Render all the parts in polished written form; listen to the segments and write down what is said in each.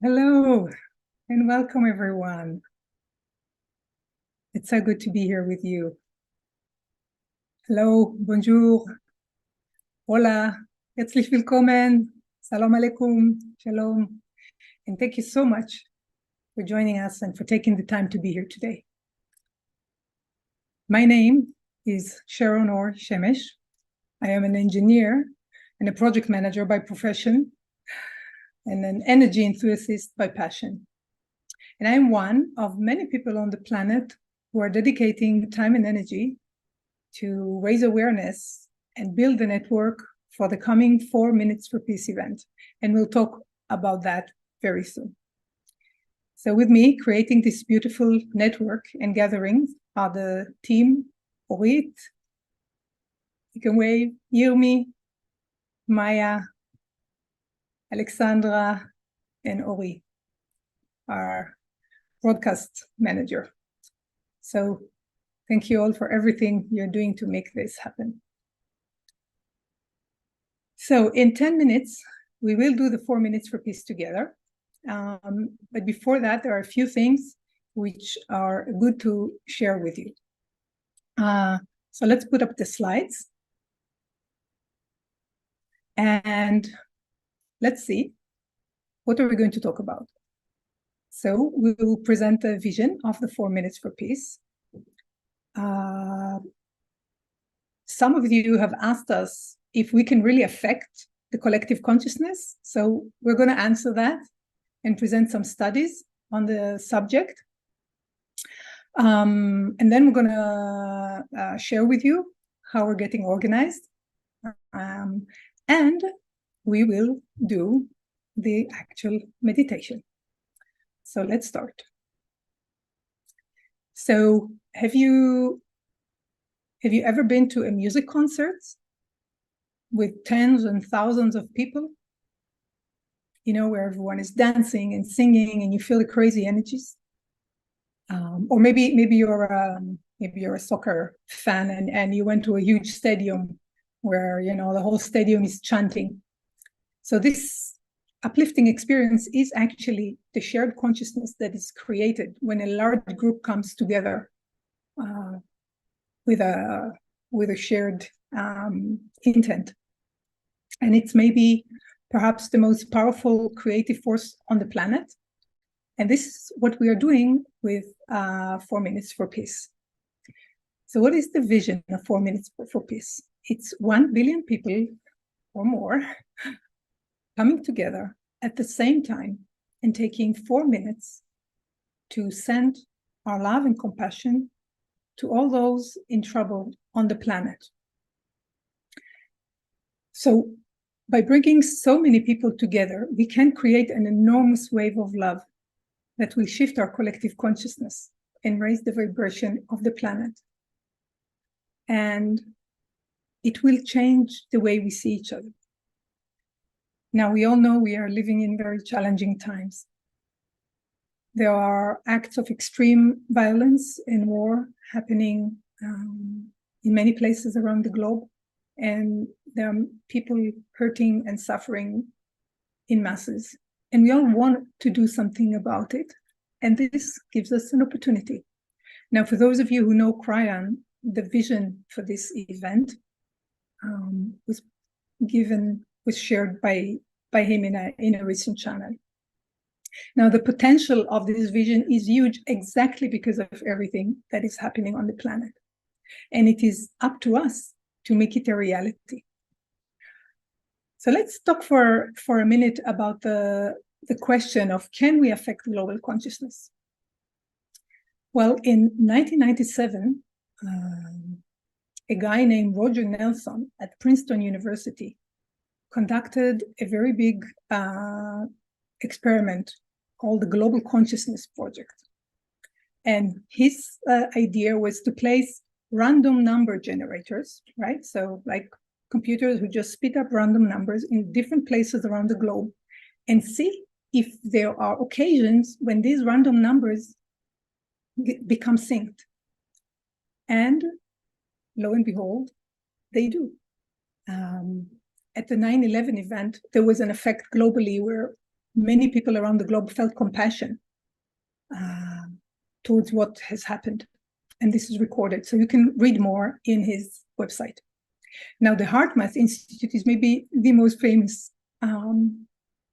Hello and welcome everyone. It's so good to be here with you. Hello, bonjour, hola, herzlich willkommen, salam alaikum, shalom, and thank you so much for joining us and for taking the time to be here today. My name is Sharon Or Shemesh. I am an engineer and a project manager by profession and an energy enthusiast by passion. And I'm one of many people on the planet who are dedicating time and energy to raise awareness and build a network for the coming 4 Minutes for Peace event. And we'll talk about that very soon. So with me, creating this beautiful network and gatherings are the team, Orit, you can wave, Yirmi, Maya, Alexandra, and Ori, our broadcast manager. So thank you all for everything you're doing to make this happen. So in 10 minutes, we will do the 4 Minutes for Peace together. But before that, there are a few things which are good to share with you. So let's put up the slides. And let's see, what are we going to talk about? So we will present a vision of the 4 Minutes for Peace. Some of you have asked us if we can really affect the collective consciousness. So we're going to answer that and present some studies on the subject. And then we're going to share with you how we're getting organized. And we will do the actual meditation. So let's start. So have you ever been to a music concert with tens and thousands of people? You know, where everyone is dancing and singing and you feel the crazy energies? Or maybe you're a soccer fan and you went to a huge stadium where, you know, the whole stadium is chanting. So this uplifting experience is actually the shared consciousness that is created when a large group comes together with a shared intent. And it's maybe perhaps the most powerful creative force on the planet. And this is what we are doing with 4 Minutes for Peace. So what is the vision of 4 Minutes for Peace? It's 1 billion people or more coming together at the same time and taking 4 minutes to send our love and compassion to all those in trouble on the planet. So by bringing so many people together, we can create an enormous wave of love that will shift our collective consciousness and raise the vibration of the planet. And it will change the way we see each other. Now, we all know we are living in very challenging times. There are acts of extreme violence and war happening in many places around the globe. And there are people hurting and suffering in masses. And we all want to do something about it. And this gives us an opportunity. Now, for those of you who know Kryan, the vision for this event was shared by him in a recent channel. Now, the potential of this vision is huge exactly because of everything that is happening on the planet. And it is up to us to make it a reality. So let's talk for a minute about the question of, can we affect global consciousness? Well, in 1997, a guy named Roger Nelson at Princeton University conducted a very big experiment called the Global Consciousness Project. And his idea was to place random number generators, right? So like computers who just spit up random numbers in different places around the globe and see if there are occasions when these random numbers become synced. And lo and behold, they do. At the 9/11 event, there was an effect globally where many people around the globe felt compassion towards what has happened. And this is recorded, so you can read more in his website. Now, the HeartMath Institute is maybe the most famous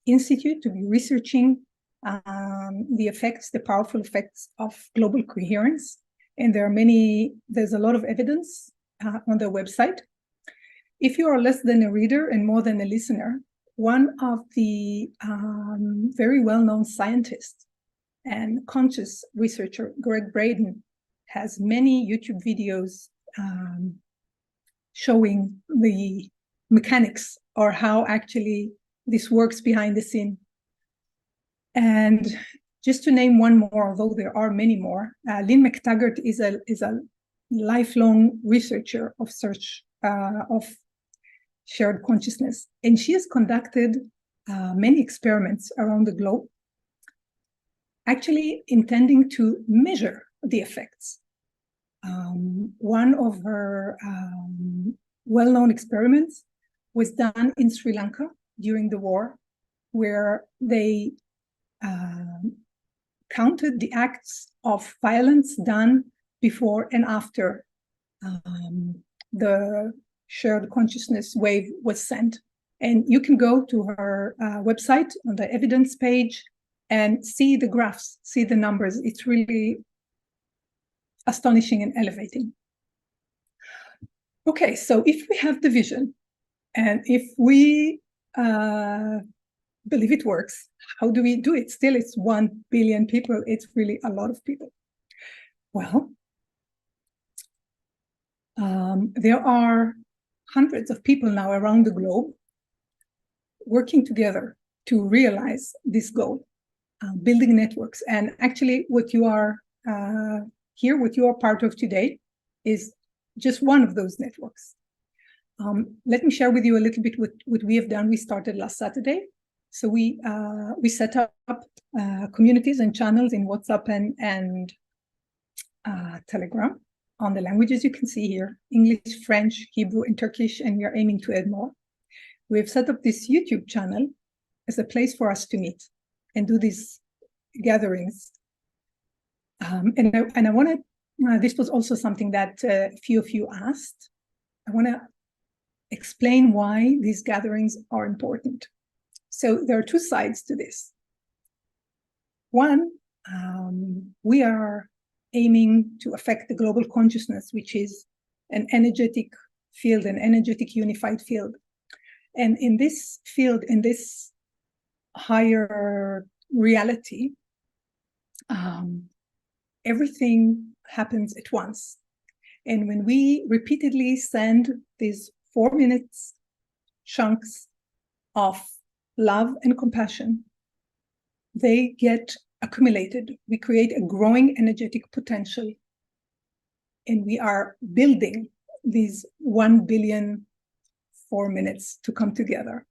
institute to be researching the powerful effects of global coherence. And there's a lot of evidence on their website. If you are less than a reader and more than a listener, one of the very well-known scientists and conscious researcher, Gregg Braden, has many YouTube videos showing the mechanics or how actually this works behind the scene. And just to name one more, although there are many more, Lynn McTaggart is a lifelong researcher of shared consciousness, and she has conducted many experiments around the globe, actually intending to measure the effects. One of her well-known experiments was done in Sri Lanka during the war, where they counted the acts of violence done before and after the shared consciousness wave was sent. And you can go to her website on the evidence page and see the graphs, see the numbers. It's really astonishing and elevating. Okay, so if we have the vision and if we believe it works, how do we do it? Still, it's 1 billion people. It's really a lot of people. Well, there are hundreds of people now around the globe working together to realize this goal, building networks. And actually what you are what you are part of today is just one of those networks. Let me share with you a little bit what we have done. We started last Saturday. So we set up communities and channels in WhatsApp and Telegram on the languages you can see here: English, French, Hebrew, and Turkish, and we are aiming to add more. We've set up this YouTube channel as a place for us to meet and do these gatherings. And I want to, this was also something that a few of you asked. I want to explain why these gatherings are important. So there are two sides to this. One, we are aiming to affect the global consciousness, which is an energetic field, an energetic unified field. And in this field, in this higher reality, everything happens at once. And when we repeatedly send these 4 minutes chunks of love and compassion, they get accumulated. We create a growing energetic potential, and we are building these 1 billion 4 minutes to come together.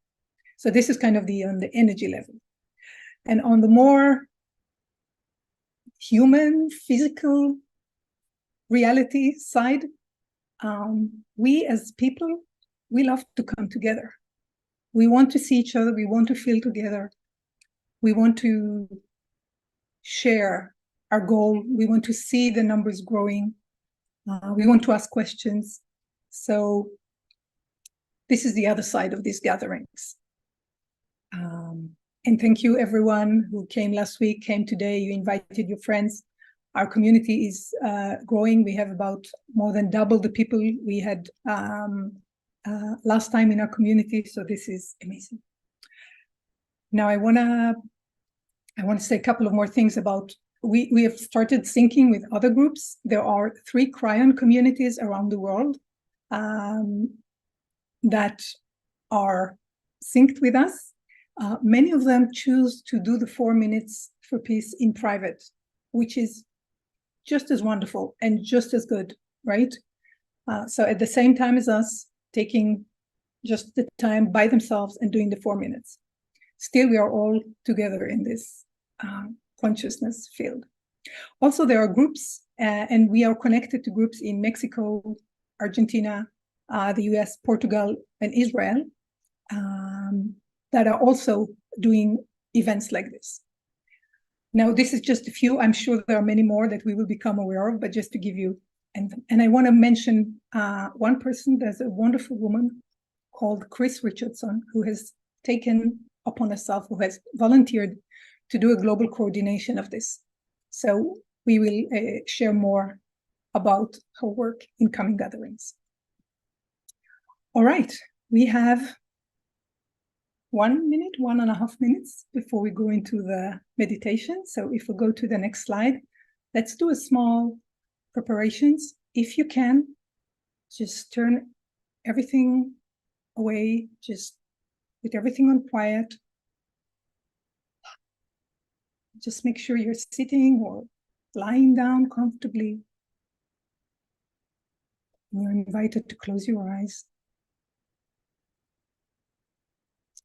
So this is kind of on the energy level. And on the more human, physical reality side, we as people, we love to come together. We want to see each other. We want to feel together. We want to share our goal. We want to see the numbers growing. We want to ask questions. So this is the other side of these gatherings. And thank you everyone who came last week, came today, you invited your friends. Our community is growing. We have about more than double the people we had last time in our community. So this is amazing. Now I wanna say a couple of more things about, we have started syncing with other groups. There are 3 Kryon communities around the world that are synced with us. Many of them choose to do the 4 minutes for peace in private, which is just as wonderful and just as good, right? So at the same time as us, taking just the time by themselves and doing the 4 minutes. Still, we are all together in this consciousness field. Also, there are groups, and we are connected to groups in Mexico, Argentina, the US, Portugal, and Israel, that are also doing events like this. Now, this is just a few. I'm sure there are many more that we will become aware of, but just to give you, and I want to mention one person. There's a wonderful woman called Chris Richardson, who has taken upon herself, who has volunteered to do a global coordination of this. So we will share more about her work in coming gatherings. All right, we have 1 minute, 1.5 minutes before we go into the meditation. So if we go to the next slide, let's do a small preparations. If you can, just turn everything away, just put everything on quiet. Just make sure you're sitting or lying down comfortably. You're invited to close your eyes.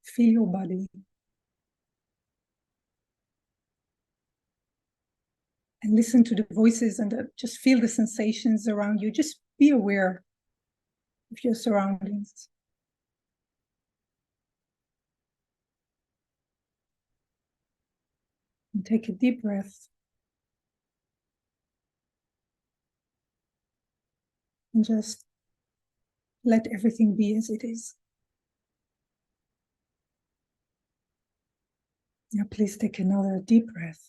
Feel your body. And listen to the voices and just feel the sensations around you. Just be aware of your surroundings. And take a deep breath. And just let everything be as it is. Now, please take another deep breath.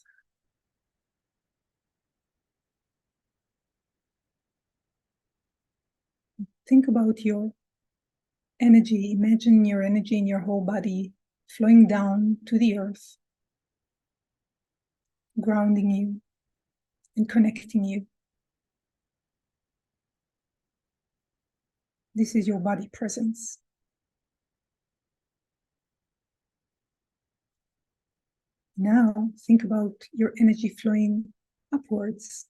Think about your energy. Imagine your energy in your whole body flowing down to the earth, grounding you and connecting you. This is your body presence. Now, think about your energy flowing upwards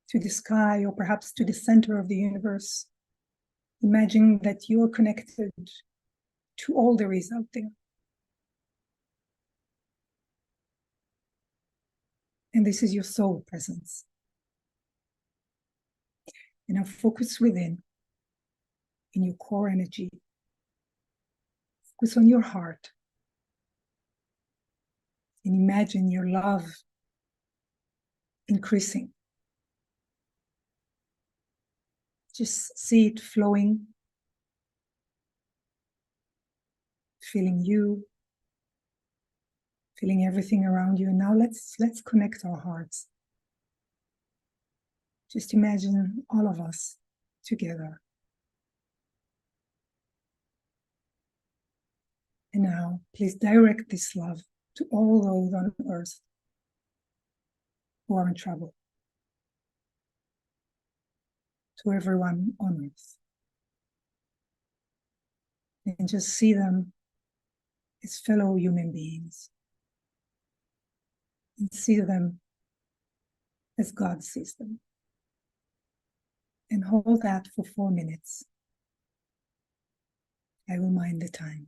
to the sky or perhaps to the center of the universe. Imagine that you are connected to all there is out there. And this is your soul presence. And now focus within, in your core energy. Focus on your heart. And imagine your love increasing. Just see it flowing, feeling you, feeling everything around you. And now let's connect our hearts. Just imagine all of us together. And now, please direct this love to all those on earth who are in trouble, to everyone on earth. And just see them as fellow human beings. And see them as God sees them. And hold that for 4 minutes. I will mind the time.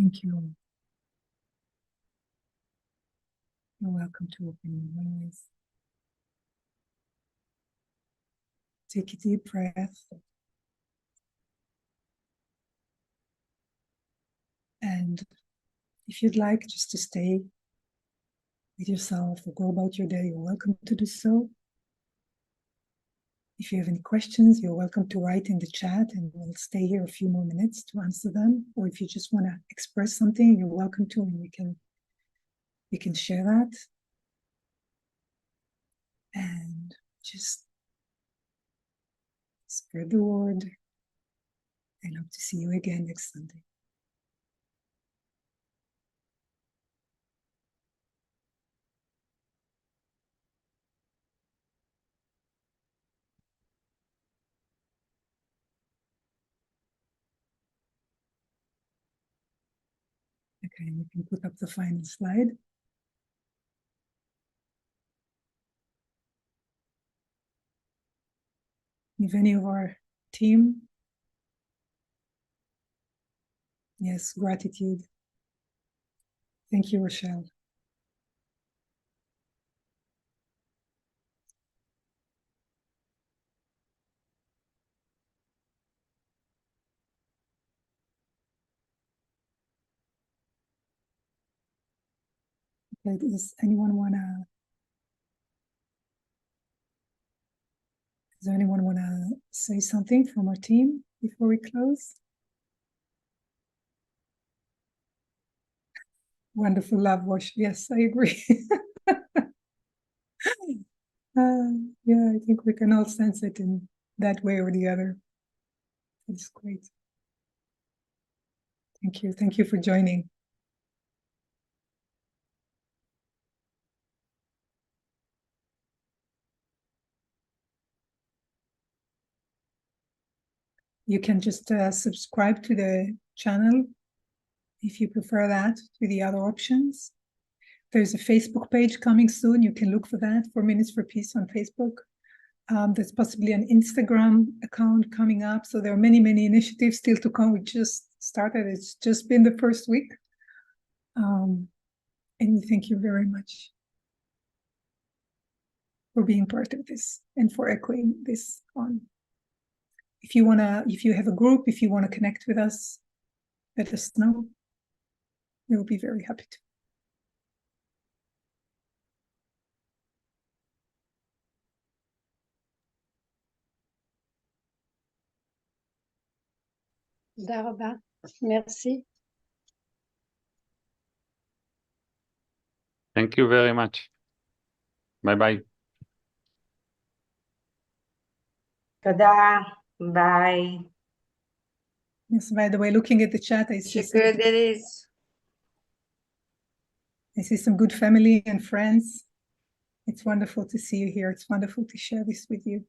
Thank you. You're welcome to open your eyes. Take a deep breath. And if you'd like just to stay with yourself or go about your day, you're welcome to do so. If you have any questions, you're welcome to write in the chat and we'll stay here a few more minutes to answer them. Or if you just want to express something, you're welcome to, and we can share that. And just spread the word. And hope to see you again next Sunday. Okay, you can put up the final slide. If any of our team, yes, gratitude. Thank you, Rochelle. Okay, does anyone wanna say something from our team before we close? Wonderful love, Wash. Yes, I agree. Yeah, I think we can all sense it in that way or the other. It's great. Thank you. Thank you for joining. You can just subscribe to the channel if you prefer that to the other options. There's a Facebook page coming soon. You can look for that, 4 Minutes for Peace on Facebook. There's possibly an Instagram account coming up. So there are many, many initiatives still to come. We just started. It's just been the first week. And we thank you very much for being part of this and for echoing this on. If you have a group, if you want to connect with us, let us know. We will be very happy to. תודה רבה. Merci. Thank you very much. Bye-bye. תודה, ביי. Yes, by the way, looking at the chat, I see some good family and friends. It's wonderful to see you here. It's wonderful to share this with you.